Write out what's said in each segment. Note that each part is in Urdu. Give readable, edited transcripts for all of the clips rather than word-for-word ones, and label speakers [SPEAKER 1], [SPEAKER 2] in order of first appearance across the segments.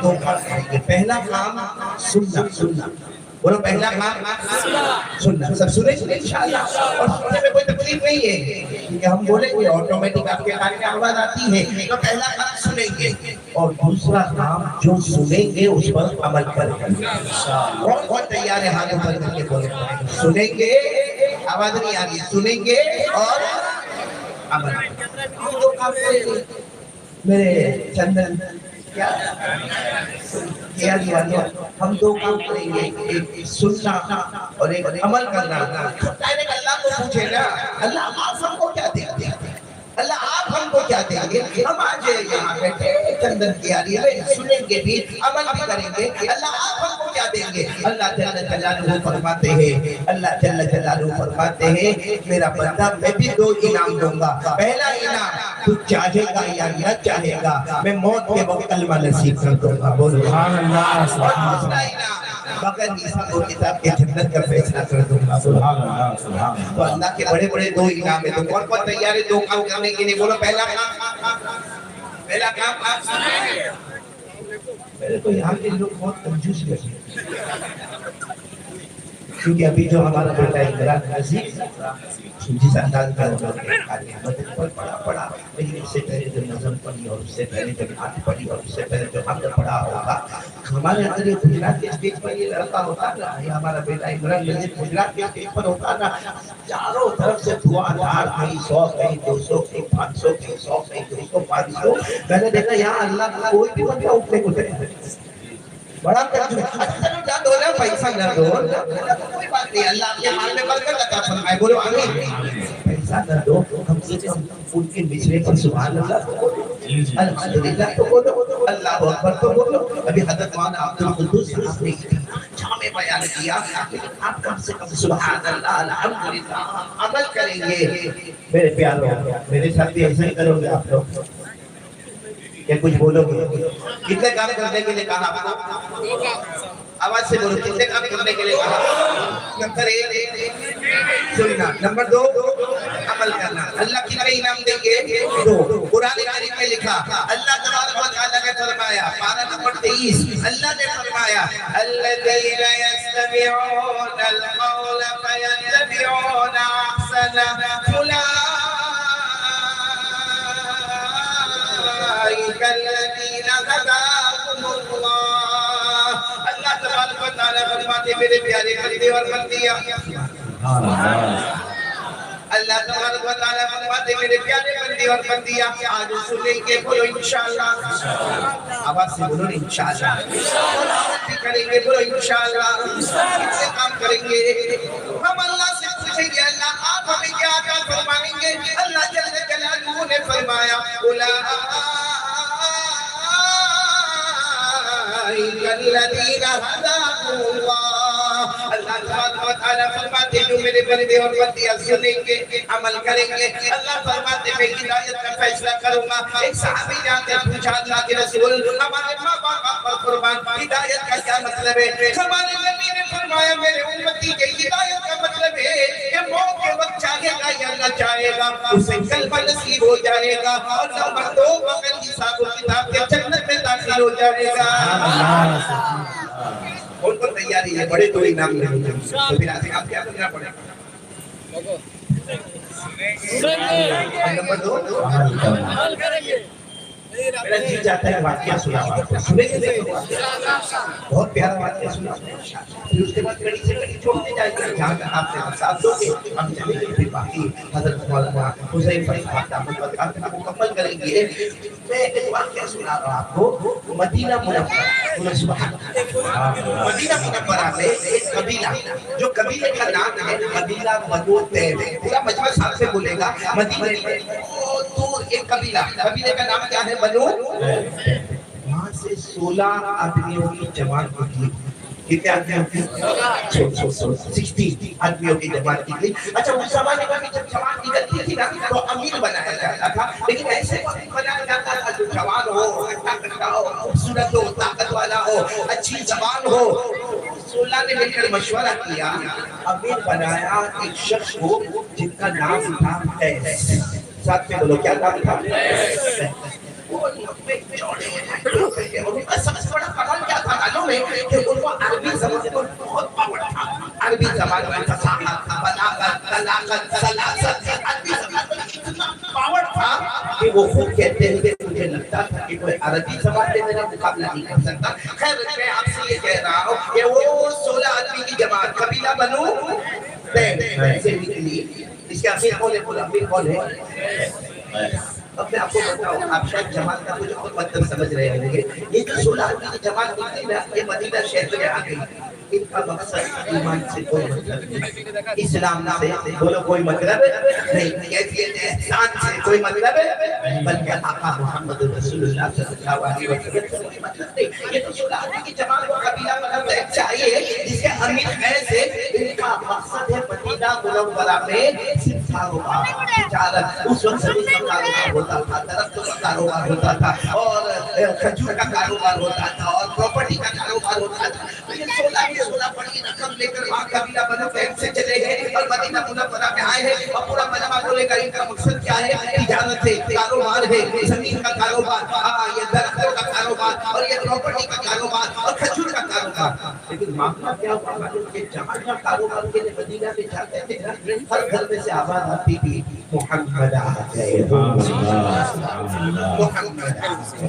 [SPEAKER 1] دو کام کریں گے. پہلا کام سننا. بولو پہلا کام سننا. سب سنیں گے انشاءاللہ, اور سننے میں کوئی تکلیف نہیں ہے کیونکہ ہم بولیں گے آٹومیٹک آپ کے کان میں آواز آتی ہے. تو پہلا کام سنیں گے, اور دوسرا کام جو سنیں گے اس پر عمل کریں گے. کون تیار ہے ہاتھوں پر کر کے بولیں گے؟ سنیں گے, آواز نہیں آ رہی, سنیں گے اور عمل. ہم دو کام کریں گے. میرے چندن کیا ہم دو کام کریں گے, ایک سننا اور ایک عمل کرنا. اللہ کو پوچھے نا, اللہ آپ ہم کو کیا دیں گے؟ اللہ آپ ہم کو کیا دیں گے؟ ہم آج یہاں بیٹھے چندن کی آری ہے, سنیں گے بھی عمل بھی کریں گے. اللہ آپ ہم کو کیا دیں گے؟ اللہ جل جلالہ فرماتے ہیں, اللہ جل جلالہ فرماتے ہیں میرا بندہ میں بھی دو انعام دوں گا. پہلا انعام تو چاہے گا یا نہ چاہے گا میں موت کے وقت کلمہ نصیب کر دوں گا. بولو سبحان اللہ. اور دوسرا انعام بغیر حساب و کتاب کے جنت کا فیصلہ کر دوں گا. سبحان اللہ سبحان اللہ. تو اللہ کے بڑے بڑے دو انعام ہیں. تو کون کون تیار ہے دو کام کرنے کے لیے؟ بولو پہلا کام پہلے تو یہاں کے لوگ بہت کنجوس ہیں, کیونکہ ابھی جو ہمارا بیٹا عمران عزیز جس انداز کا پڑھا, لیکن اس سے پہلے جو نظم پڑھی اور اس سے پہلے جو نعت پڑھی اور اس سے پہلے جو حمد پڑھا ہوگا, ہمارے اندر یہ گجرات کے اسٹیج پر یہ لڑکا ہوتا نا, یہ ہمارا بیٹا عمران عزیز گجرات کے اسٹیج پر ہوتا نا, چاروں طرف سے دعا دار, کہیں 100 کہیں 200 کہیں 500 کہیں 100 کہیں 200 500. میں نے دیکھا یہاں اللہ کا کوئی بھی بندہ اٹھنے کو تیار بڑا پیسہ نہ دو, کوئی بات نہیں, اللہ آپ کے مال میں برکت عطا فرمائے. بولو آمین. پیسہ نہ دو, ہم ان کے بچڑے پر سبحان اللہ تو بولو, الحمدللہ تو بولو, اللہ اکبر تو بولو. ابھی حضرت مولانا عبدالقدوس صاحب نے جامع بیان کیا, آپ کم سے کم سبحان اللہ الحمدللہ عمل کریں گے. میرے پیاروں, میرے ساتھ بھی ایسا ہی کرو گے آپ لوگ کیا کچھ بولو گے؟ کتنے کام کرنے کے لیے کہا آپ کو؟ آواز سے بولو, کتنے کام کرنے کے لیے کہا؟ نمبر 1 سننا, نمبر 2 عمل کرنا. اللہ کتنے انعام دیں گے؟ 2. قرآن کریم میں لکھا, اللہ تبارک و تعالیٰ نے فرمایا, پارہ نمبر 23, اللہ نے فرمایا الذین یستمعون القول فیتبعون احسنہ الذین ہداہم اللہ. اللہ تبارک و تعالیٰ فرماتے میرے پیارے بندے اور بندیاں, اللہ تبارک و تعالیٰ فرماتے میرے پیارے بندے اور بندیاں, آج سنیں گے, بولو انشاءاللہ. آواز سے بولو انشاءاللہ. عمل بھی کریں گے, بولو انشاءاللہ. کتنے کام کریں گے؟ ہم اللہ سے پوچھیں گے اللہ آپ ہمیں کیا عطا فرمائیں گے؟ اللہ جل جلالہ نے فرمایا الذین ہداہم اللہ. اللہ تبارک و تعالیٰ فرماتے جو میرے بندے اور بندیاں سنیں گے, عمل کریں گے, اللہ فرماتے میں ہدایت کا فیصلہ کروں گا. ایک صحابی نے آ کے پوچھا اللہ کے رسول, ہمارے ماں باپ پر قربان, ہدایت کا کیا مطلب ہے؟ ہمارے نبی نے فرمایا میرے امتی کے ہدایت کا مطلب ہے کہ موت کے وقت چاہے گا یا نہ چاہے گا اسے کلمہ نصیب ہو جائے گا, اور نمبر 2 بغیر حساب و کتاب کے جنت میں داخل ہو جائے گا. ان کو تیاری ہے, بڑے تو انعام لے لیں. تو پھر آپ کیا کرنا پڑے گا؟ نمبر 2 عمل کریں گے. میرا جی چاہتا ہے واقعہ سناؤں آپ کو, سنیں گے؟ بہت پیارا واقعہ سنا, پھر اس کے بعد کڑی سے کڑی چھوڑتے جائیں گے, جہاں تک آپ نے ساتھ دو گے ہم چلیں گے. پھر باقی حضرت مولانا حذیفہ کو مکمل کریں گے. میں ایک واقعہ سنا رہا آپ کو. مدینہ منورہ, سبحان اللہ, مدینہ منورہ میں ایک قبیلہ, جو قبیلے کا نام ہے قبیلہ بنو تیم. پورا مجمع ساتھ سے بولے گا, مدینے میں بہت دور ایک قبیلہ, قبیلے کا نام کیا ہے؟ بنو. وہاں سے 16 آدمیوں کی جماعت نکلی. کتنے آدمیوں کی؟ 60 آدمیوں کی جماعت نکلی. اچھا اس زمانے میں جب جماعت نکلتی تھی نا تو امیر بنایا جاتا تھا, لیکن ایسے وقت بنایا جاتا تھا جو جوان ہو, اچھا کرتا ہو, خوبصورت ہو, طاقت والا ہو, اچھی زبان ہو. 16 نے مل کر مشورہ کیا, امیر بنایا ایک شخص کو جن کا نام تھا قیس. ساتھ میں بولو کیا نام تھا؟ وہ لمبے چوڑے, اور ان کا سب سے بڑا وہ خود کہتے ہیں کہ مجھے لگتا تھا کہ کوئی عربی زبان میں میرا مقابلہ نہیں کر سکتا. خیر میں آپ سے یہ کہہ رہا ہوں کہ وہ 16 آدمی کی جماعت قبیلہ بنو سے نکلی. اس کے امیر کون ہے؟ بولا امیر کون ہے؟ اب میں آپ کو بتاؤں، آپ شاید جماعت کا مجھے خود مطلب سمجھ رہے ہوں گے. یہ جو 16 آدمی کی جماعت نکلی نا، یہ مدینہ شہر میں آ گئی. ان کا مقصد ایمان سے کوئی مطلب نہیں، اسلام سے بولو کوئی مطلب نہیں، کیفیت احسان سے کوئی مطلب ہے، بلکہ آقا محمد رسول اللہ صلی اللہ علیہ وسلم سے کوئی مطلب نہیں. یہ تو 16 آدمی کی جماعت کو قبیلہ بنانا چاہیے جس کے امیر خیر سے ان کا مقصد ہے مدینہ منورہ میں صرف کاروبار تجارت. اس وقت زمین کا کاروبار ہوتا تھا، درخت کا کاروبار ہوتا تھا، اور کھجور کا کاروبار ہوتا تھا، اور پراپرٹی کا کاروبار ہوتا تھا. یہ 16 بڑی رقم لے کر وہاں قبیلہ بنو فہد سے چلے گئے اور مدینہ منورہ میں آئے ہیں. اور پورا مجمع بولے گا ان کا مقصد کیا ہے؟ تجارت ہے، کاروبار ہے، زمین کا کاروبار، یہ درختوں کا کاروبار، اور یہ پراپرٹی کا کاروبار، اور کھجور کا کاروبار. لیکن معاملہ کیا ہوا معلوم کہ جہاں جہاں کاروبار کے لیے مدینہ میں جاتے تھے نا، ہر گھر میں سے آواز آتی تھی محمد آ گئے، محمد آ گئے.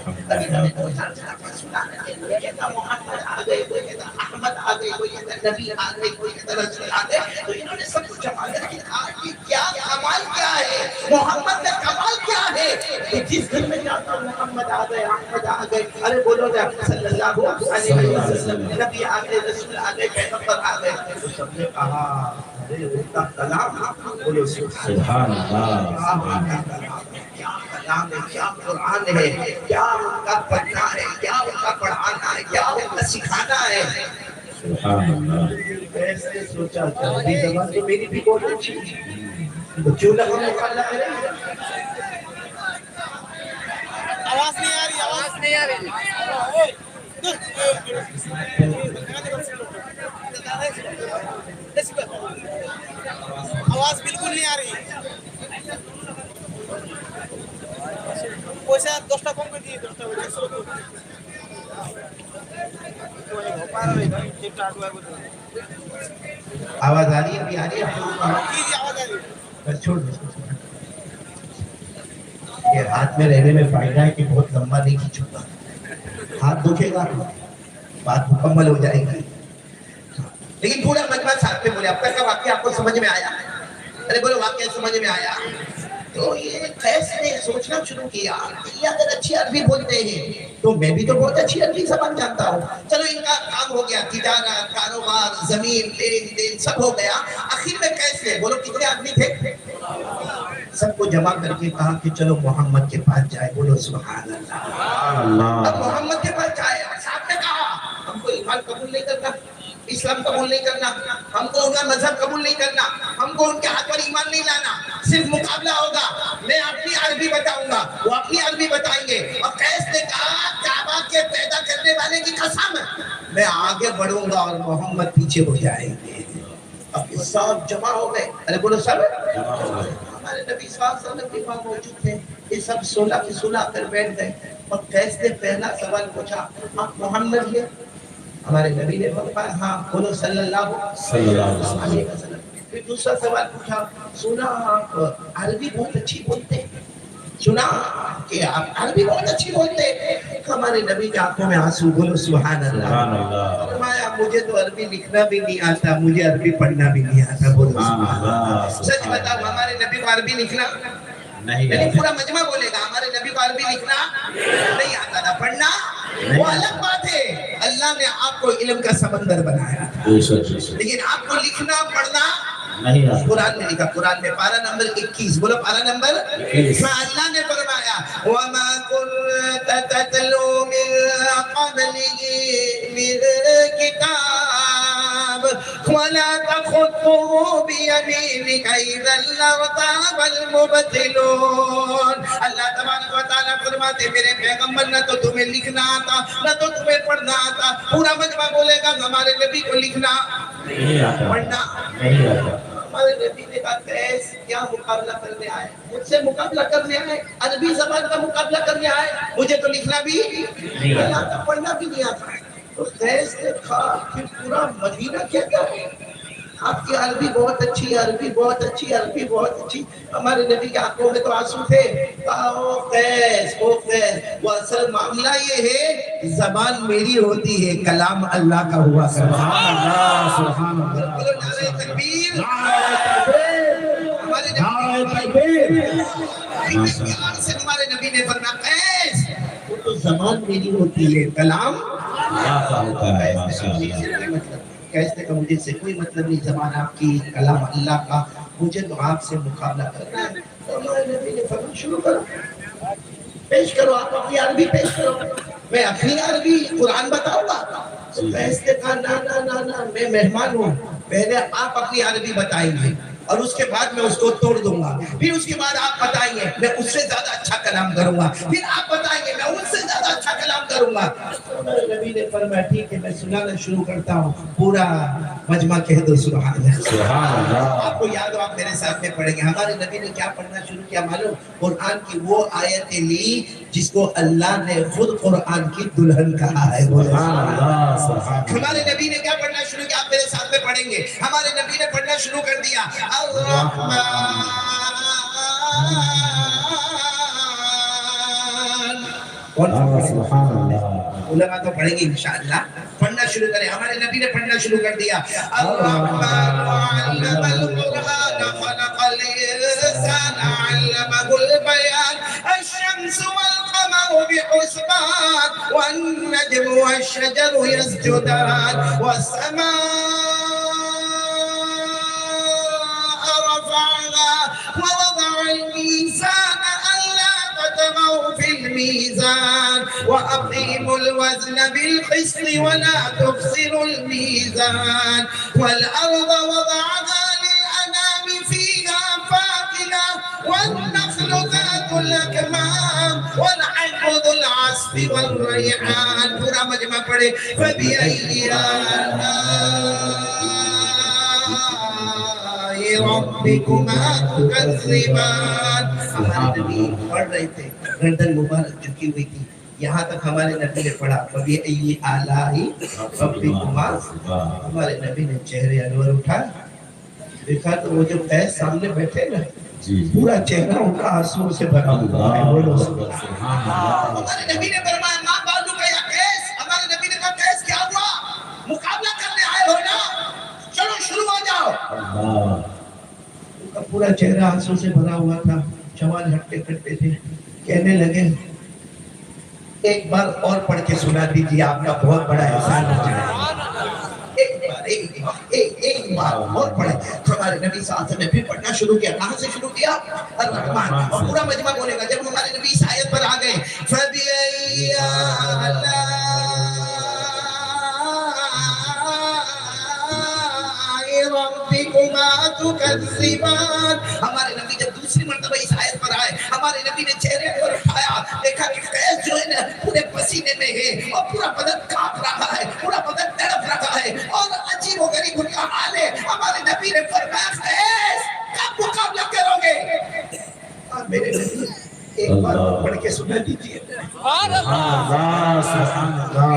[SPEAKER 1] محمد آ گئے، کوئی کہتا احمد آ گئے، کوئی کہتا نبی آ گئے، کوئی کہتا رسول آ گئے. تو انہوں نے سب کچھ جمع کر کے کہا کہ کیا کمال کیا ہے، محمد کا کمال کیا ہے کہ جس گھر میں جاتا ہوں محمد آ گئے، احمد آ گئے. ارے بولو نا صلی اللہ علیہ وسلم، نبی آ گئے، رسول آ گئے، پیغمبر آ گئے. تو سب نے کہا ارے ان کا کلام، بولو سبحان اللہ، کیا کلام ہے، کیا قرآن ہے، کیا ان کا پڑھنا ہے، کیا ان کا پڑھانا ہے، کیا ان کا سکھانا ہے. سبحان اللہ. ایسے سوچا چاہیے زبان تو میری بھی بہت اچھی ہے، تو کیوں نہ ہم مقابلہ کریں.
[SPEAKER 2] آواز نہیں آ رہی، آواز نہیں آ رہی. آواز بالکل نہیں آ رہی. পয়সা 10টা কম করে দিয়ে 10টা করে 100
[SPEAKER 1] آواز آ رہی ہے؟ ابھی آ رہی ہے؟
[SPEAKER 2] جی آواز آ رہی ہے.
[SPEAKER 1] چھوڑ دو. یہ ہاتھ میں رہنے میں فائدہ ہے کہ بہت لمبا نہیں کھینچوں گا، ہاتھ دکھے گا بات مکمل ہو جائے گی. لیکن پورا مجمع ساتھ میں بولے. اب تک کا واقعہ آپ کو سمجھ میں آیا؟ ارے بولو واقعہ سمجھ میں آیا؟ تو یہ قیس نے سوچنا شروع کیا یہ اگر اچھی عربی بولتے ہیں تو میں بھی تو بہت اچھی عربی زبان جانتا ہوں. چلو ان کا کام ہو گیا، تجارت، کاروبار، زمین، لین دین سب ہو گیا. آخر میں قیس نے، بولو کتنے آدمی تھے؟ سب کو جمع کر کے کہا کہ چلو محمد کے پاس جائے. بولو سبحان اللہ. اب محمد کے پاس جائے اور صاحب نے کہا ہم کو ایمان قبول نہیں کرنا، اسلام قبول نہیں کرنا، ہم کو ان کا مذہب قبول نہیں کرنا، ہم کو ان کے ہاتھ پر ایمان نہیں لانا. صرف مقابلہ ہوگا، میں اپنی عربی بتاؤں گا، وہ اپنی عربی بتائیں گے. اور قیس نے کہا کعبہ کے پیدا کرنے والے کی قسم میں آگے بڑھوں گا اور محمد پیچھے ہو جائیں گے. اب سب جمع ہو گئے. ارے بولو سب ہمارے نبی صلی اللہ علیہ وسلم بھی وہاں موجود تھے. یہ سب 16 کے 16 کر بیٹھ گئے. اور قیس نے پہلا سوال پوچھا آپ محمد ہیں؟ ہمارے نبی نے فرمایا ہاں. بولو صلی اللہ علیہ وسلم. پھر دوسرا سوال پوچھا سنا آپ عربی بہت اچھی بولتے ہیں، سنا کہ آپ عربی بہت اچھی بولتے ہیں. ہمارے نبی کی آنکھوں میں آنسو. بولو سبحان اللہ. فرمایا مجھے تو عربی لکھنا بھی نہیں آتا، مجھے عربی پڑھنا بھی نہیں آتا. بولو سبحان اللہ. سچ بتاؤ ہمارے نبی کو عربی لکھنا نہیں، پورا مجمع بولے گا ہمارے نبی کو عربی لکھنا نہیں آتا تھا، پڑھنا وہ الگ بات ہے. اللہ نے آپ کو علم کا سمندر بنایا تھا، لیکن آپ کو لکھنا پڑھنا نہیں. قرآن میں لکھا، قرآن میں پارہ نمبر 21. بولو پارہ نمبر 21. اللہ نے فرمایا وَمَا كُنْتَ تَتْلُو مِن قَبْلِهِ مِن كِتَابٍ وَلَا تَخُطُّهُ بِيَمِينِكَ إِذًا لَارْتَابَ الْمُبْطِلُونَ. اللہ تبارک و تعالیٰ فرماتے میرے پیغمبر نہ تو تمہیں لکھنا آتا نہ تو تمہیں پڑھنا آتا. پورا مجمع بولے گا ہمارے نبی کو لکھنا پڑھنا نہیں آتا. ہمارے نبی نے کہا قیس کیا مقابلہ کرنے آئے؟ مجھ سے مقابلہ کرنے آئے؟ عربی زبان کا مقابلہ کرنے آئے؟ مجھے تو لکھنا بھی نہیں آتا، پڑھنا بھی نہیں آتا. تو قیس نے کہا کہ پورا مدینہ کہتا ہے آپ کی عربی بہت اچھی، عربی بہت اچھی، عربی بہت اچھی. ہمارے نبی کی آنکھوں میں تو آنسو تھے. او قیس، او قیس، وہ اصل معاملہ یہ ہے زبان میری ہوتی ہے، کلام اللہ کا ہوا.
[SPEAKER 3] سبحان اللہ، سبحان اللہ.
[SPEAKER 1] بولو نعرہ تکبیر. ہمارے پیار سے ہمارے نبی نے فرمایا قیس وہ تو زبان میری ہوتی ہے، کلام
[SPEAKER 3] اللہ کا ہوتا ہے. ماشاء اللہ.
[SPEAKER 1] کہتے کہ مجھے سے کوئی مطلب نہیں، زبان آپ کی، کلام اللہ کا، مجھے تو آپ سے مقابلہ کرنا ہے. تو ہمارے نبی نے فرمایا شروع کرو، پیش کرو، آپ اپنی عربی پیش کرو، میں اپنی عربی قرآن بتاؤں گا. تو قیس نے کہا نا میں مہمان ہوں، پہلے آپ اپنی عربی بتائیں گے اور اس کے بعد میں اس کو توڑ دوں گا، پھر اس کے بعد آپ بتائیں گے میں اس سے زیادہ اچھا کلام کروں گا، پھر آپ بتائیں گے میں اس سے زیادہ اچھا کلام کروں گا. نبی نے فرمایا ٹھیک ہے میں سنانا شروع کرتا ہوں. پورا مجمع کہہ دو سبحان اللہ.
[SPEAKER 3] سبحان اللہ.
[SPEAKER 1] آپ کو یاد ہو آپ میرے ساتھ میں پڑھیں گے. ہمارے نبی نے کیا پڑھنا شروع کیا معلوم؟ قرآن کی وہ آیتیں لی جس کو اللہ نے خود قرآن کی دلہن کہا ہے.
[SPEAKER 3] سبحان اللہ، سبحان اللہ.
[SPEAKER 1] ہمارے نبی نے کیا پڑھنا شروع کیا؟ آپ میرے ساتھ میں پڑھیں گے. ہمارے نبی نے پڑھنا شروع کر دیا الرحمن.
[SPEAKER 3] سبحان اللہ.
[SPEAKER 1] علماء تو پڑھیں گے انشاءاللہ. پڑھنا شروع کریں. ہمارے نبی نے پڑھنا شروع کر دیا الرحمن علم القرآن خلق الانسان علمه البيان الشمس والقمر بحسبان والنجم والشجر يسجدان والسماء رفعها ووضع الميزان ألا تطغوا في الميزان وأقيموا الوزن بالقسط ولا تخسروا الميزان والأرض وضعها للأنام فيها فاكهة والنخل ذات الأكمام والحب ذو العصف والريحان. پورا مجمع پڑھے فبأي ربكما تكذبان. ہمارے نبی پڑھ رہے تھے، گردن مبارک جھکی ہوئی تھی. یہاں تک ہمارے نبی نے پڑھا فبأي آلاء ربكما. ہمارے نبی نے چہرے انور اٹھا دیکھا تو وہ جو قیس سامنے بیٹھے نا پورا چہرہ ان کا آنسو سے بھرا ہوا ہے. بولو سبحان اللہ. ہمارے نبی نے فرمایا ماں بالو کا یا قیس. ہمارے نبی نے کہا قیس کیا ہوا؟ مقابلہ کرنے آئے ہو نا، چلو شروع ہو جاؤ. ان کا پورا چہرہ آنسو سے بھرا ہوا تھا، جوان ہٹتے کٹتے تھے. کہنے لگے ایک بار اور پڑھ کے سنا دیجیے، آپ کا بہت بڑا احسان ہو جائے. ایک بار اور پڑھے. ہمارے نبی صلی اللہ علیہ وسلم نے پھر پڑھنا شروع کیا. کہاں سے شروع کیا؟ الرحمن. اور پورا مجمع بولے گا. جب ہمارے نبی اس آیت پر آ گئے فَبِأَيِّ آلَاءِ رَبِّكُمَا تُكَذِّبَانِ. ہمارے نبی جب دوسری مرتبہ اس آیت پر آئے ہمارے نبی نے چہرے پر اٹھایا، دیکھا کہ قیس جو ہے نا پورے پسینے میں ہے اور پورا بدن کانپ رہا ہے، پورا بدن تڑپ رہا ہے اور عجیب و غریب ان کا حال ہے. ہمارے نبی نے فرمایا قیس کب مقابلہ کرو گے؟ میرے نبی ایک بار پڑھ کے سنا دیجیے.
[SPEAKER 3] سبحان اللہ، سبحان اللہ.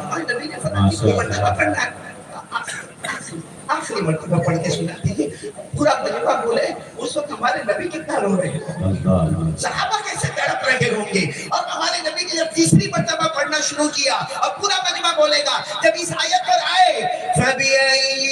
[SPEAKER 1] ہمارے نبی نے فرمایا کتنی مرتبہ پڑھنا ہے؟ آخری مرتبہ پڑھ کے سنا دیجیے. پورا مجمع بولے. اس وقت ہمارے نبی کتنا رو رہے ہیں، صحابہ کیسے تڑپ رہے ہوں گے. اور ہمارے نبی نے جب تیسری مرتبہ پڑھنا شروع کیا اور پورا مجمع بولے گا جب اس آیت پر آئے فَبِأَيِّ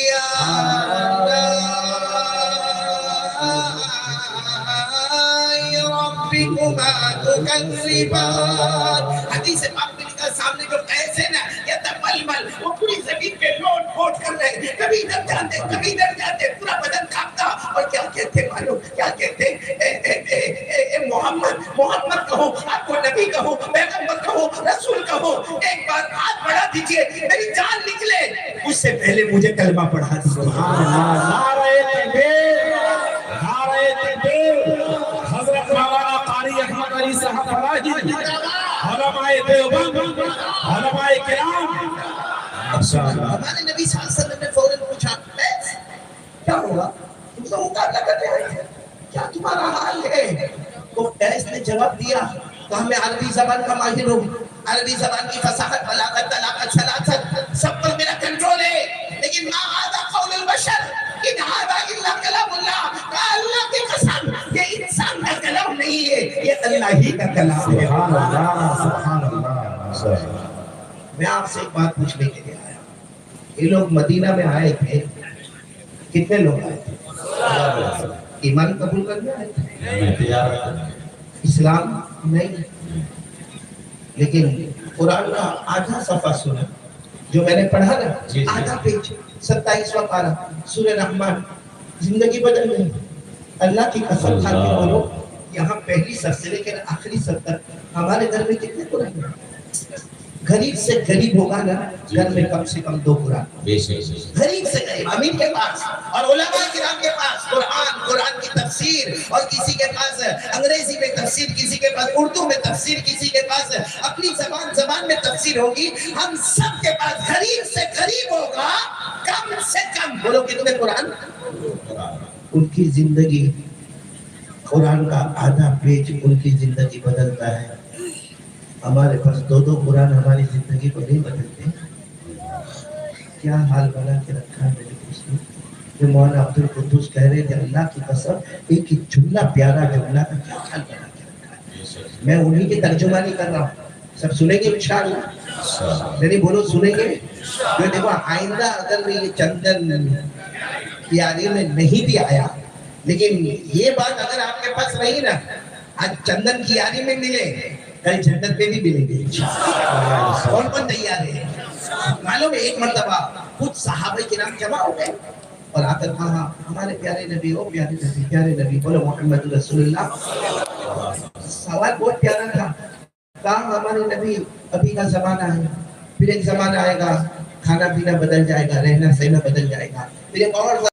[SPEAKER 1] رَبِّكُمَا تُكَذِّبَانِ. حدیث پاک میں لکھا سامنے جو قیس ہے نا یتململ، وہ پوری زمین پہ لوٹ پوٹ کر رہے، کبھی ادھر جاتے کبھی ادھر جاتے، پورا بدن کانپتا. اور کیا کہتے معلوم کیا کہتے؟ اے محمد، محمد کہو، آپ کو نبی کہو، پیغمبر کہو، رسول کہو، ایک بار ہاتھ بڑھا دیجئے میری جان نکلے اس سے پہلے مجھے کلمہ پڑھا دیجئے.
[SPEAKER 3] سبحان اللہ. نعرہ تکبیر، نعرہ تکبیر. حضرت مولانا قاری احمد علی صاحب فراجی، علماء دیوبند، علماء کرام.
[SPEAKER 1] ہمارے نبی صلی اللہ علیہ وسلم نے فوراً پوچھا قیس کیا ہوا؟ تم سے مقابلہ کرنے آئے تھے، کیا تمہارا حال ہے؟ تو قیس نے جواب دیا کہ میں عربی زبان کا ماہر ہوں، عربی زبان کی فصاحت، بلاغت، طلاقت، سلاست سب پر میرا کنٹرول ہے، لیکن ما هذا قول البشر. الہی کا کلام ہے۔
[SPEAKER 3] سبحان اللہ سبحان اللہ۔
[SPEAKER 1] میں آپ سے ایک بات پوچھنے کے لیے آیا، یہ لوگ مدینہ میں آئے تھے، کتنے لوگ آئے تھے؟ ایمان قبول کرنے آئے تھے، اسلام نہیں، لیکن قرآن کا آدھا صفحہ سنا جو میں نے پڑھا نا، آدھا پیج 27واں پارہ سورہ رحمان، زندگی بدل گئی۔ اللہ کی قسم کھا کے بولو، یہاں پہلی سر سے لے کر آخری سر تک ہمارے گھر میں کتنے قرآن ہیں؟ غریب سے غریب ہوگا نا گھر میں کم سے کم 2 قرآن، غریب سے غریب امیر کے پاس اور علماء کرام کے پاس قرآن کی تفسیر، اور کسی کے پاس انگریزی میں تفسیر، کسی کے پاس اردو میں تفسیر، کسی کے پاس اپنی زبان میں تفسیر ہوگی۔ ہم سب کے پاس غریب سے غریب ہوگا کم سے کم، بولو کتنے قرآن؟ ان کی زندگی قرآن کا آدھا پیج ان کی زندگی بدلتا ہے، ہمارے پاس 2 قرآن ہماری زندگی کو نہیں بدلتے۔ کیا حال بنا کے رکھا ہے میرے دوستوں۔ جو مولانا عبد القدوس کہہ رہے تھے، اللہ کی قسم ایک جملہ، پیارا جملہ کا کیا حال بنا کے رکھا ہے۔ میں انہی کی ترجمانی کر رہا ہوں، سب سنیں گے انشاءاللہ؟ نہیں بولو سنیں گے؟ جو دیکھو آئندہ اگر میں یہ چندن پیاری میں نہیں بھی آیا، لیکن یہ بات اگر آپ کے پاس رہی نا، آج چندن کی یاری میں ملے، کل جنت پہ بھی ملیں گے۔ کون کون تیار ہے؟ معلوم ہے ایک مرتبہ کچھ صحابہ کرام جمع ہو گئے اور آ کر کہا ہمارے پیارے نبی، او پیارے نبی، پیارے نبی، بولو محمد رسول اللہ۔ سوال بہت پیارا تھا، کہا ہمارے نبی ابھی کا زمانہ ہے، پھر ایک زمانہ آئے گا کھانا پینا بدل جائے گا، رہنا سہنا بدل جائے گا، پھر ایک اور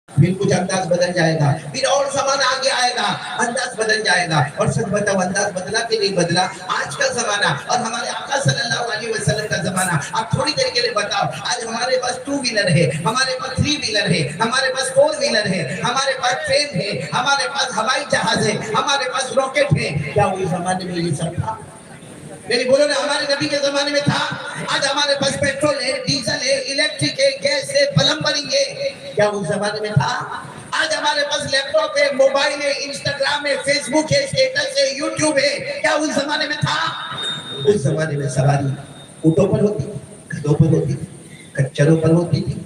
[SPEAKER 1] پھر کچھ انداز بدل جائے گا، پھر اور زمانہ آگے آئے گا، انداز بدل جائے گا۔ اور سچ بتاؤ انداز بدلا کہ نہیں بدلا؟ آج کا زمانہ اور ہمارے آقا صلی اللہ علیہ وسلم کا زمانہ، آپ تھوڑی دیر کے لیے بتاؤ، آج ہمارے پاس 2 ویلر ہے، ہمارے پاس 3 ویلر ہے، ہمارے پاس 4 ویلر ہے، ہمارے پاس ٹرین ہے، ہمارے پاس ہوائی جہاز ہے، ہمارے پاس راکٹ ہے۔ کیا وہی زمانے میں یہ سب تھا؟ میری بولو نا، ہمارے نبی کے زمانے میں تھا؟ آج ہمارے پاس پیٹرول ہے، ڈیزل ہے، الیکٹرک ہے، گیس ہے، پلمبرنگ ہے، کیا اس زمانے میں تھا؟ آج ہمارے پاس لیپ ٹاپ ہے، موبائل ہے، انسٹاگرام ہے، فیس بک ہے، اسٹیٹس ہے، یوٹیوب ہے، کیا اس زمانے میں تھا؟ اس زمانے میں سواری اونٹوں پر ہوتی تھی، گدھوں پر ہوتی تھی، کچروں پر ہوتی تھی۔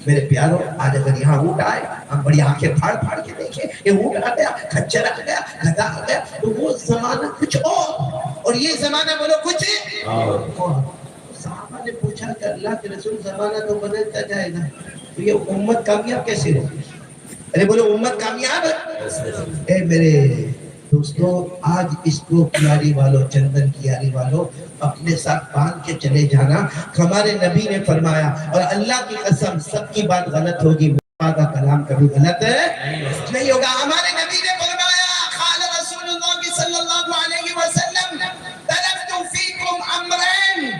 [SPEAKER 1] میرے پیاروں، آج اگر یہاں اونٹ آئے، ہم بڑی آنکھیں پھاڑ پھاڑ کے دیکھیں، یہ اونٹ آ گیا، کچر آ گیا، گدھا آ گیا، تو وہ زمانہ کچھ اور یہ زمانہ بولو کچھ اور۔ صحابہ نے پوچھا کہ اللہ کے رسول زمانہ تو بدلتا جائے گا، تو یہ امت کامیاب کیسے ہوگی؟ ارے بولو امت کامیاب؟ اے میرے دوستو، آج اس کو کیاری والوں، چندن کیاری والوں، اپنے ساتھ باندھ کے چلے جانا۔ ہمارے نبی نے فرمایا، اور اللہ کی قسم سب کی بات غلط ہوگی، مصطفیٰ کا کلام کبھی غلط ہے نہیں ہوگا۔ ہمارے نبی نے فرمایا، قال رسول اللہ صلی اللہ علیہ وسلم، ترکت فیکم امرین،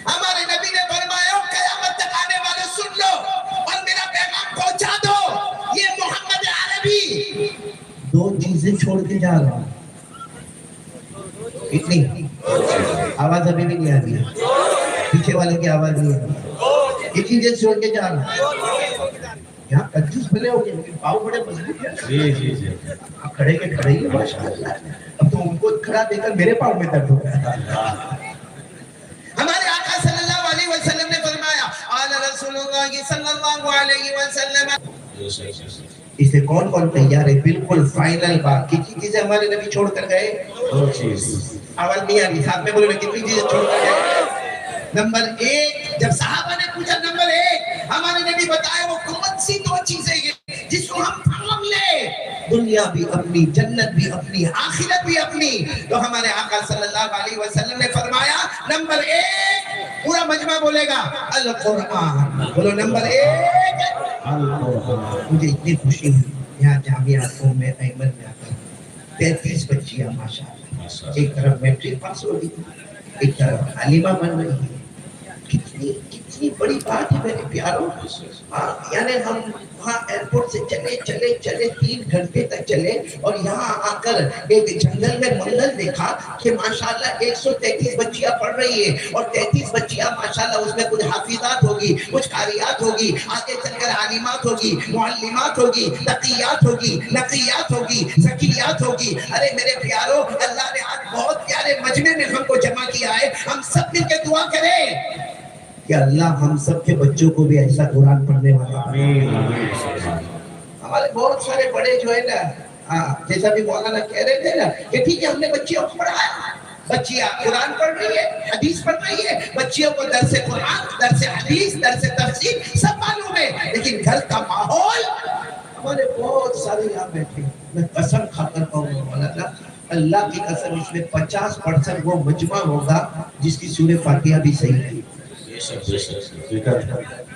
[SPEAKER 1] ہمارے نبی نے فرمایا قیامت تک آنے والے سن لو اور میرا پیغام پہنچا دو، یہ محمد عربی 2 چیزیں چھوڑ کے جا رہا ہوں۔ اتنی آواز ابھی بھی نہیں آ رہی ہے، پیچھے والے کی آواز نہیں آ رہی، اتنی چیزیں چھوڑ کے جا رہا ہوں۔ یہاں کنجوس بھلے ہو گئے لیکن پاؤں بڑے مضبوط ہیں۔ آپ کھڑے کے کھڑے ہی ماشاءاللہ، اب تو ان کو کھڑا دیکھ کر میرے پاؤں میں درد ہو گیا۔ ہمارے آقا صلی اللہ علیہ وسلم نے فرمایا، قال رسول اللہ صلی اللہ علیہ وسلم، اسے کون کون تیار ہے؟ بالکل فائنل بات، کتنی چیزیں ہمارے نبی چھوڑ کر گئے؟ 2 چیز۔ آواز نہیں آ رہی، ساتھ میں بولو نا، کتنی چیزیں چھوڑ کر گئے؟ نمبر 1، جب صحابہ نے پوچھا نمبر 1، ہمارے نبی بتائے وہ کون سی 2 چیزیں ہیں جس کو ہم تھام لیں، دنیا بھی اپنی، جنت بھی اپنی، آخرت بھی اپنی؟ تو ہمارے آقا صلی اللہ علیہ وسلم نے فرمایا نمبر 1، پورا مجمع بولے گا القرآن، بولو نمبر 1 القرآن۔ مجھے اتنی خوشی ہوئی یہاں جامعہ میں ایمن میں آ کر 33 بچیاں ماشاءاللہ، ایک طرف میٹرک پاس ہو گئی، ایک طرف عالمہ بن رہی ہے، کتنی کتنی بڑی بات ہے میرے پیاروں. یعنی ہم وہاں ایئرپورٹ سے چلے 3 گھنٹے تک چلے اور یہاں آ کر ایک جنگل میں منظر دیکھا کہ ماشاءاللہ 133 بچیاں پڑھ رہی ہے اور 33 بچیاں ماشاءاللہ اس میں کچھ حافظات ہوگی, کچھ قاریات ہوگی, آگے چل کر عالمات ہوگی, معلمات ہوگی, تقیات ہوگی, نقیات ہوگی, زکیات ہوگی. ارے میرے پیاروں, اللہ نے آج بہت پیارے مجمع میں ہم کو جمع کیا ہے. ہم سب مل کے دعا کریں کہ اللہ ہم سب کے بچوں کو بھی ایسا قرآن پڑھنے والا. ہمارے بہت سارے بڑے جو ہے نا, جیسا بھی مولانا کہہ رہے تھے نا کہ ٹھیک ہے ہم نے بچیوں کو پڑھایا, بچیاں قرآن پڑھ رہی ہے, حدیث پڑھ رہی ہے, بچیوں کو درس قرآن, درس حدیث, درس تفسیر سب معلوم ہے, لیکن گھر کا ماحول ہمارے بہت سارے یہاں بیٹھے. میں قسم کھا کر کہوں مولانا, اللہ کی قسم اس میں 50% وہ مجمع ہوگا جس کی سورہ فاتحہ بھی صحیح نہیں,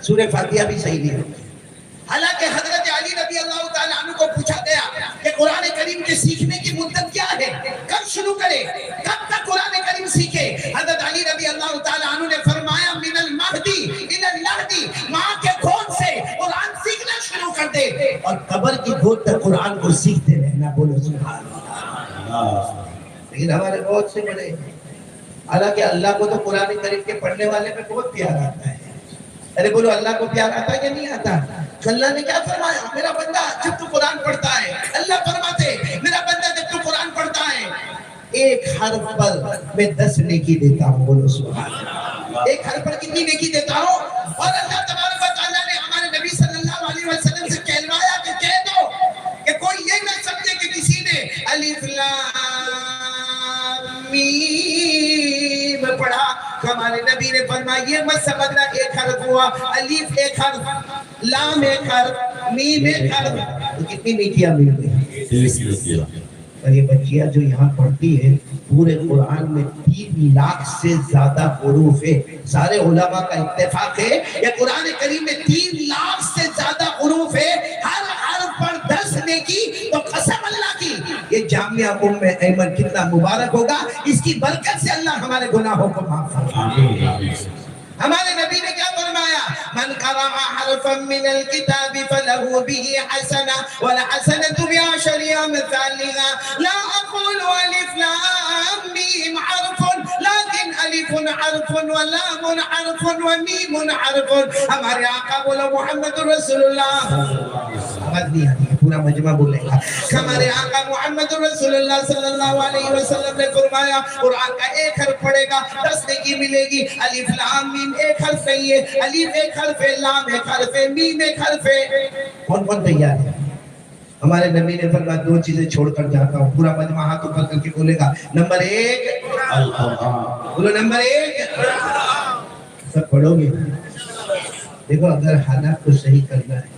[SPEAKER 1] سورہ فاتحہ بھی صحیح نہیں. حالانکہ حضرت علی رضی اللہ تعالیٰ عنہ کو پوچھا گیا کہ قرآن کریم کے سیکھنے کی مدت کیا ہے, کب شروع کرے, کب تک قرآن کریم سیکھے. حضرت علی رضی اللہ تعالیٰ عنہ نے فرمایا من المہدی الی اللحدی, ماں کے گود سے قرآن سیکھنا شروع کر دے اور قبر کی گود تک قرآن کو سیکھتے رہنا. بولو سبحان اللہ. لیکن ہمارے بہت سے بڑے, حالانکہ اللہ کو تو قرآن کریم کے پڑھنے والے میں بہت پیار آتا ہے. ارے بولو اللہ کو پیار آتا ہے کہ نہیں آتا؟ اللہ نے کیا فرمایا, میرا بندہ جب تو قرآن پڑھتا ہے, اللہ فرماتے میرا بندہ جب تو قرآن پڑھتا ہے ایک حرف پر میں 10 نیکی دیتا ہوں. بولو سبحان اللہ. ایک حرف پر کتنی نیکی دیتا ہوں؟ اور اللہ تبارک و تعالیٰ نے ہمارے نبی صلی اللہ علیہ وسلم سے کہلوایا کہ کہہ دو کہ کوئی یہ نہ سمجھے کہ کسی نے الف لام میم پڑھا. ہمارے نبی نے فرمایا یہ مت سمجھنا ایک حرف ہوا, الف ایک حرف, لام ایک حرف, میم ایک حرف, تو کتنی نیکیاں مل گئی. اور یہ بچیاں جو یہاں پڑھتی ہے پورے قرآن میں 3 لاکھ سے زیادہ حروف ہے. سارے علماء کا اتفاق ہے کہ قرآن کریم میں 3 لاکھ سے زیادہ حروف ہے. ہر حرف پر 10 نیکی. تو قسم اللہ کی یہ جامعہ ایمن کتنا مبارک ہوگا, اس کی برکت سے اللہ ہمارے گناہوں کو معاف فرمائے. ہمارے نبی نے کیا فرمایا, من قرأ حرفا من الكتاب فله به حسنہ والحسنة بعشر امثالها. لا اقول الف لام میم حرف لیکن الف حرف ولام حرف ومیم حرف. ہمارے آقا بولو محمد رسول اللہ. آواز نہیں آتی, پورا مجمع بولے گا. ہمارے آقا محمد رسول اللہ صلی اللہ علیہ وسلم نے فرمایا قرآن کا ایک حرف پڑھے گا 10 نیکی ملے گی. الف لام میم ایک حرف نہیں ہے, الف ایک حرف ہے, لام ایک حرف ہے, میم ایک حرف ہے. کون کون تیار ہے؟ ہمارے نبی نے فرمایا 2 چیزیں چھوڑ کر جاتا ہوں. پورا مجمع ہاتھ اوپر کر کے بولے گا نمبر 1 القرآن. بولو نمبر 1. سب پڑھو گے. دیکھو اگر حالات کو صحیح کرنا ہے,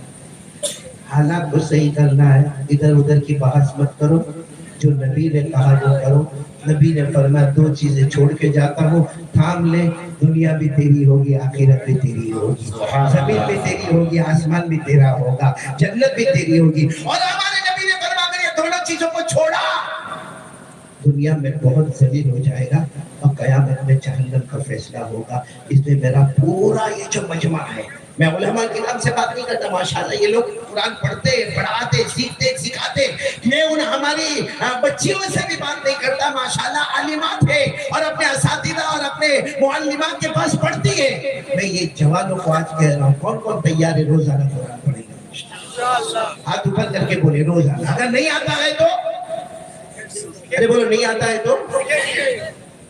[SPEAKER 1] حالات کو صحیح کرنا ہے, ادھر ادھر کی بحث مت کرو. جو نبی نے کہا وہ کرو. نبی نے فرمایا 2 چیزیں چھوڑ کے جاتا ہوں, تھام لے. دنیا بھی تیری ہوگی, آخرت بھی تیری ہوگی, زمین بھی تیری ہوگی, آسمان بھی تیرا ہوگا, جنت بھی تیری ہوگی. اور ہمارے نبی نے فرمایا اگر یہ دونوں چیزوں کو چھوڑا دنیا میں بہت ذلیل ہو جائے گا اور قیامت میں جہنم کا فیصلہ ہوگا. اس میں میرا پورا یہ جو مجمع ہے, میں علماء کرام سے بات نہیں کرتا, ماشاءاللہ یہ لوگ قرآن پڑھتے, پڑھاتے, سیکھتے, سکھاتے. میں ان ہماری بچیوں سے بھی بات نہیں کرتا, ماشاءاللہ عالمات ہے اور اپنے اساتذہ اور اپنے معلمات کے پاس پڑھتی ہے. میں یہ جوانوں کو آج کہہ رہا ہوں, کون کون تیار ہے روزانہ قرآن پڑھے گا؟ ہاتھ اوپر کر کے بولے روزانہ. اگر نہیں آتا ہے تو ارے بولو نہیں آتا ہے تو.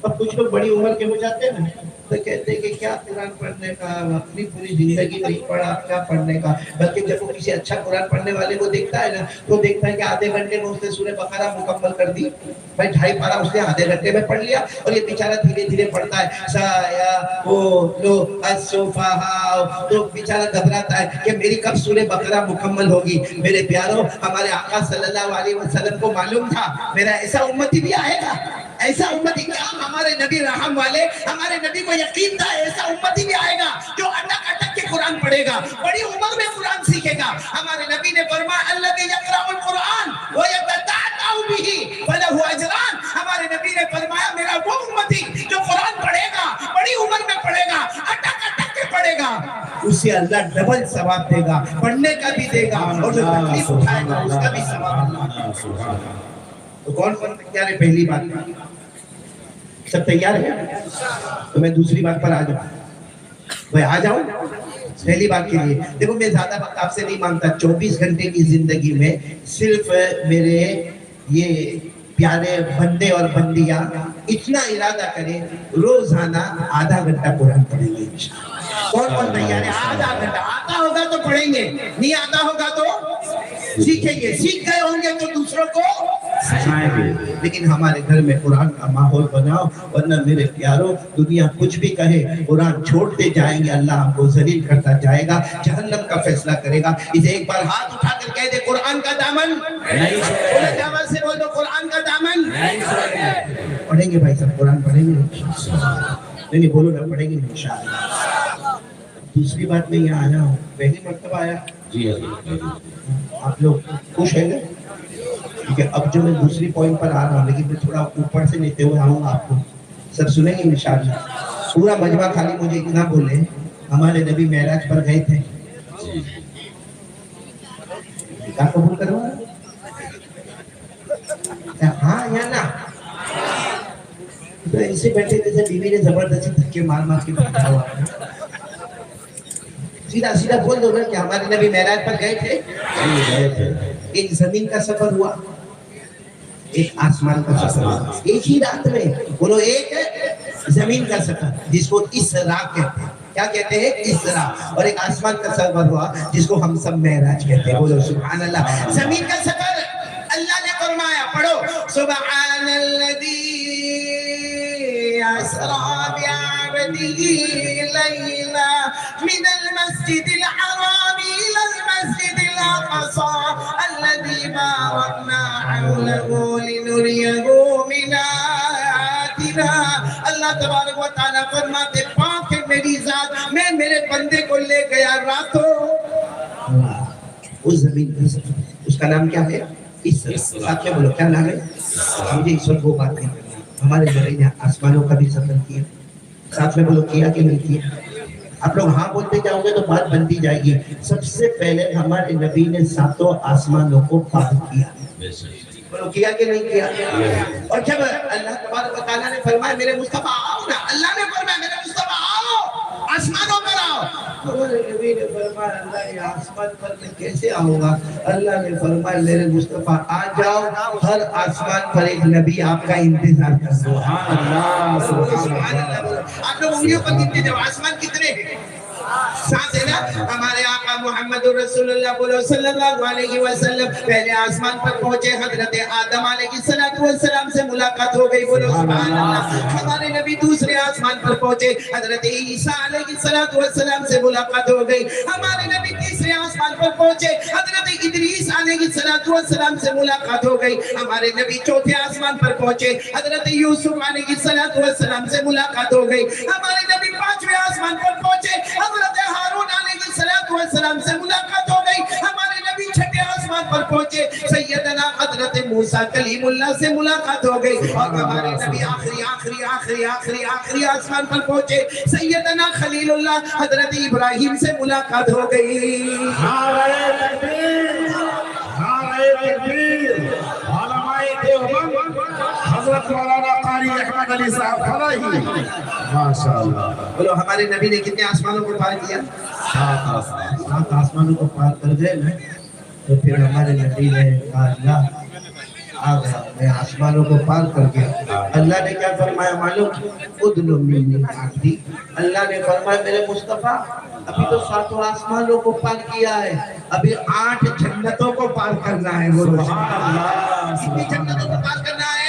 [SPEAKER 1] اب کچھ لوگ بڑی عمر کے ہو جاتے ہیں نا تو کہتے ہیں کہ کیا قرآن پڑھنے کا, اپنی پوری زندگی نہیں پڑھا, کیا پڑھنے کا. بلکہ جب وہ کسی اچھا قرآن پڑھنے والے کو دیکھتا ہے نا تو دیکھتا ہے کہ آدھے گھنٹے میں اس نے سورہ بقرہ مکمل کر دی. بھائی 2.5 پارہ اس نے آدھے گھنٹے میں پڑھ لیا اور یہ بیچارہ دھیرے دھیرے پڑھتا ہے. تو بیچارہ گھبراتا ہے کہ میری کب سورہ بقرہ مکمل ہوگی. میرے پیاروں, ہمارے آقا صلی اللہ علیہ وسلم کو معلوم تھا میرا ایسا امتی بھی آئے گا, ایسا امتی. کیا ہمارے نبی رحم والے, ہمارے نبی کو یقین تھا ایسا امتی بھی آئے گا جو اٹک اٹک کے قرآن پڑھے گا, بڑی عمر میں قرآن سیکھے گا. ہمارے نبی نے فرمایا الذی یقرأ القرآن ویتتعتع بہ فلہ اجران. ہمارے نبی نے فرمایا میرا وہ امتی جو قرآن پڑھے گا, بڑی عمر میں پڑھے گا, اٹک اٹک اسے اللہ ڈبل ثواب دے گا، پڑھنے کا بھی دے گا اور جو تکلیف اٹھائے گا اس کا بھی ثواب اللہ۔ تو کون تیار ہے؟ پہلی بات سب تیار ہے؟ تو میں دوسری بات پر آ جاؤں، میں آ جاؤں پہلی بات کے لیے۔ دیکھو میں زیادہ وقت آپ سے نہیں مانگتا، 24 گھنٹے کی زندگی میں صرف میرے یہ پیارے بندے اور بندیاں اتنا ارادہ کریں روزانہ آدھا گھنٹہ قرآن پڑھیں گے انشاءاللہ۔ کون تیار ہے؟ آدھا گھنٹہ آتا ہوگا تو پڑھیں گے، نہیں آتا ہوگا تو سیکھیں گے، سیکھ گئے ہوں گے تو دوسروں کو سکھائیں گے۔ لیکن ہمارے گھر میں قرآن کا ماحول بناؤ، ورنہ میرے پیاروں دنیا کچھ بھی کہے قرآن چھوڑتے جائیں گے، اللہ ہم کو ذلیل کرتا جائے گا، جہنم کا فیصلہ کرے گا۔ اسے ایک بار ہاتھ اٹھا کر کہہ دے قرآن کا دامن نہیں چھوڑیں گے، آواز سے بول دو قرآن کا دامن نہیں چھوڑیں گے۔ پڑھیں گے بھائی صاحب، قرآن پڑھیں گے نہیں بولو نا، پڑھیں گے انشاءاللہ۔ دوسری بات میں یہاں آیا ہوں، پہلی مرتبہ آیا جی آپ لوگ خوش ہیں گے؟ ٹھیک ہے، اب جو میں دوسری پوائنٹ پر آ رہا ہوں، لیکن میں تھوڑا اوپر سے لیتے ہوئے آؤں گا، آپ کو سب سنیں گے انشاءاللہ۔ پورا مجمع خالی مجھے اتنا بولے ہمارے نبی معراج پر گئے تھے، کیا قبول کرو ہاں یا نا؟ تو ایسے بیٹھے جیسے بیوی نے زبردستی دھکے مار مار کے بیٹھا ہوا، سیدھا سیدھا بول دو نا کہ ہمارے نبی معراج پر گئے تھے۔ ایک زمین کا سفر ہوا، ایک آسمان کا سفر ہوا، ایک ہی رات میں۔ بولو ایک زمین کا سفر جس کو اسراء کہتے ہیں، کیا کہتے ہیں؟ اسراء۔ اور ایک آسمان کا سفر ہوا جس کو ہم سب معراج کہتے ہیں۔ بولو سبحان اللہ۔ زمین کا سفر اللہ نے فرمایا، پڑھو سبحان الذی اسریٰ بعبدہ لیلا من المسجد الحرام الى المسجد الاقصى الذي باركنا حوله لنريه من آیاتنا۔ اللہ تبارک و تعالیٰ فرماتے پاک ہے میری ذات، میں میرے بندے کو لے گیا راتوں اس زمین کا سفر، اس کا نام کیا ہے؟ ساتھ میں بولو کیا نام ہے؟ مجھے اس وقت وہ بات نہیں کرنا، ہمارے بڑے نے آسمانوں کا بھی سفر کیا، ساتھ میں بولو کیا کہ نہیں کیا؟ آپ لوگ ہاں بولتے جاؤ گے تو بات بنتی جائے گی۔ سب سے پہلے ہمارے نبی نے 7 آسمانوں کو پار کیا، بولو کیا کہ نہیں کیا؟ اور جب اللہ تبارک و تعالیٰ نے فرمایا میرے مصطفیٰ آؤ نا، اللہ نے فرمایا میرے مصطفیٰ آؤ آسمانوں پر آؤ، ہمارے نبی نے فرمایا اللہ یہ آسمان پر میں کیسے آؤں گا؟ اللہ نے فرمایا میرے مصطفیٰ آ جاؤ، ہر آسمان پر ایک نبی آپ کا انتظار کر رہا ہے۔ سبحان اللہ سبحان اللہ۔ آپ لوگ انگلیوں پر گنتے جاؤ، آسمان کتنے ہیں؟ 7 ہے نا؟ ہمارے آقا محمد رسول اللہ بولو صلی اللہ علیہ وسلم پہلے آسمان پر پہنچے، حضرت آدم علیہ السلام سے ملاقات ہو گئی، بولو سبحان اللہ۔ ہمارے نبی دوسرے آسمان پر پہنچے، حضرت عیسیٰ علیہ السلام سے ملاقات ہو گئی۔ ہمارے نبی تیسرے آسمان پر پہنچے، حضرت ادریس علیہ السلام سے ملاقات ہو گئی۔ ہمارے نبی چوتھے آسمان پر پہنچے، حضرت یوسف علیہ السلام سے ملاقات ہو گئی۔ ہمارے نبی 5ویں آسمان پر پہنچے، حضرت ہارون علیہ السلام سے ملاقات ہو گئی۔ ہمارے نبی 6ٹھے آسمان پر پہنچے، سیدنا حضرت موسیٰ کلیم اللہ سے ملاقات ہو گئی۔ اور ہمارے نبی آخری آسمان پر پہنچے، سیدنا خلیل اللہ حضرت ابراہیم سے ملاقات ہو گئی۔
[SPEAKER 3] نعرہ تکبیر، نعرہ تکبیر۔ علماء دیوبند حضرت مولانا قاری احمد علی صاحب فلاحی، ماشاءاللہ۔
[SPEAKER 1] بولو ہمارے نبی نے کتنے آسمانوں کو پار کیا؟ 7 آسمانوں کو پار کر گئے نا، تو پھر ہمارے نبی نے کہا اللہ آ گیا، میں آسمانوں کو پار کر گیا۔ اللہ نے کیا فرمایا معلوم؟ ادنو منی عبدی، اللہ نے فرمایا میرے مصطفیٰ ابھی تو 7 آسمانوں کو پار کیا ہے، ابھی 8 جنتوں کو پار کرنا ہے۔ سبحان اللہ، کتنی جنتوں کو پار کرنا ہے؟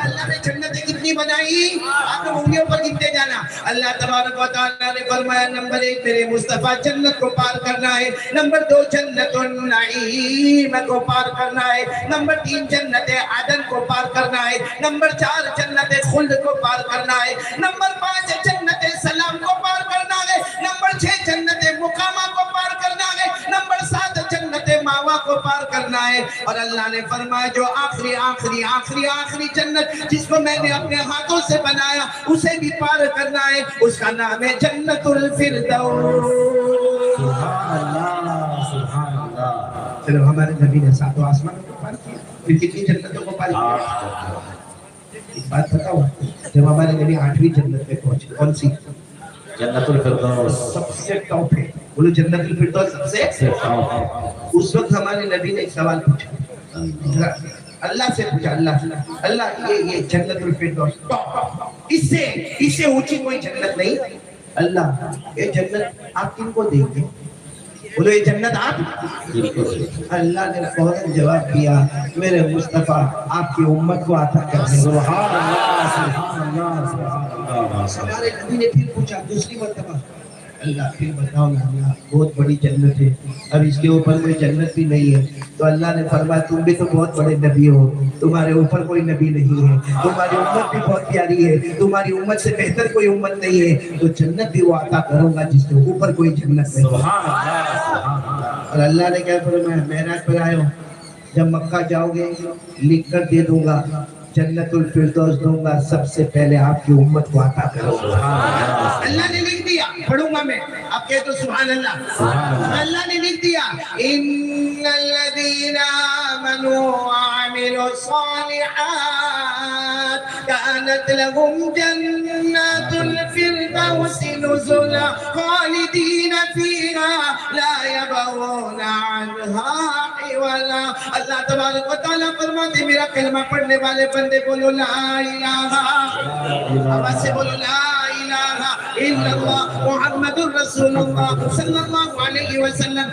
[SPEAKER 1] اللہ نے جنتیں کتنی بنائی؟ آپ لوگ انگلیوں پر گنتے جانا۔ اللہ تبارک و تعالیٰ نے فرمایا نمبر 1 میرے مصطفیٰ جنت کو پار کرنا ہے، نمبر 2 جنت النعیم کو پار کرنا ہے، نمبر 3 جنت عدن کو پار کرنا ہے، نمبر 4 جنت خلد کو پار کرنا ہے، نمبر 5 جنت سلام کو پار کرنا ہے، نمبر 6 جنت مقامہ کو پار کرنا ہے، نمبر 7 جنت ماوا کو پار کرنا ہے۔ اور اللہ نے فرمایا جو آخری جنت جس کو میں نے اپنے ہاتھوں سے بنایا اسے بھی پار کرنا ہے، اس کا نام ہے جنت الفردوس۔ چلو ہمارے نبی نے 7 آسمانوں کو پار کیا، پھر کتنی جنتوں کو پار کیا؟ ایک بات بتاؤ، جب ہمارے نبی 8ویں جنت میں پہنچے، کون سی؟
[SPEAKER 3] جنت الفردوس
[SPEAKER 1] سب سے ٹاپ ہے، بولو جنت الفردوس سب سے اس وقت ہمارے نبی نے ایک سوال پوچھا، اللہ سے پوچھا، اللہ یہ جنت الفردوس اس سے اونچی کوئی جنت نہیں، اللہ یہ جنت آپ کن کو دیں گے؟ بولو یہ جنت آپ؟ اللہ نے فوراً جواب دیا، میرے مصطفیٰ آپ کی امت کو عطا کرنے۔
[SPEAKER 3] سبحان اللہ سبحان اللہ سبحان اللہ۔
[SPEAKER 1] ہمارے نبی نے پھر پوچھا دوسری مرتبہ، اللہ پھر بتاؤ نا اللہ، بہت بڑی جنت ہے، اب اس کے اوپر کوئی جنت بھی نہیں ہے، تو اللہ نے فرمایا تم بھی تو بہت بڑے نبی ہو، تمہارے اوپر کوئی نبی نہیں ہے، تمہاری امت بھی بہت پیاری ہے، تمہاری امت سے بہتر کوئی امت نہیں ہے، تو جنت بھی وہ عطا کروں گا جس کے اوپر کوئی جنت نہیں۔
[SPEAKER 3] سبحان اللہ سبحان اللہ۔
[SPEAKER 1] اور اللہ نے کیا فرمایا، معراج پر آئے ہو، جب مکہ جاؤ گے لکھ کر دے دوں گا، جنت الفردوس دوں گا، سب سے پہلے آپ کی امت کو عطا کروں گا۔ اللہ نے لکھ دیا، پڑھوں گا میں، آپ کہہ دو سبحان اللہ۔ اللہ نے لکھ دیا، ان الذین آمنوا وعملوا الصالحات كانت لهم جنات الفردوس نزلا خالدین فیہا لا یبغون عنہا حولا۔ اللہ تبارک و تعالیٰ فرماتے میرا کلمہ پڑھنے والے بندے بولو لا الہ، آواز سے بولو لا الہ الا اللہ محمد الرسول اللہ صلی اللہ علیہ وسلم۔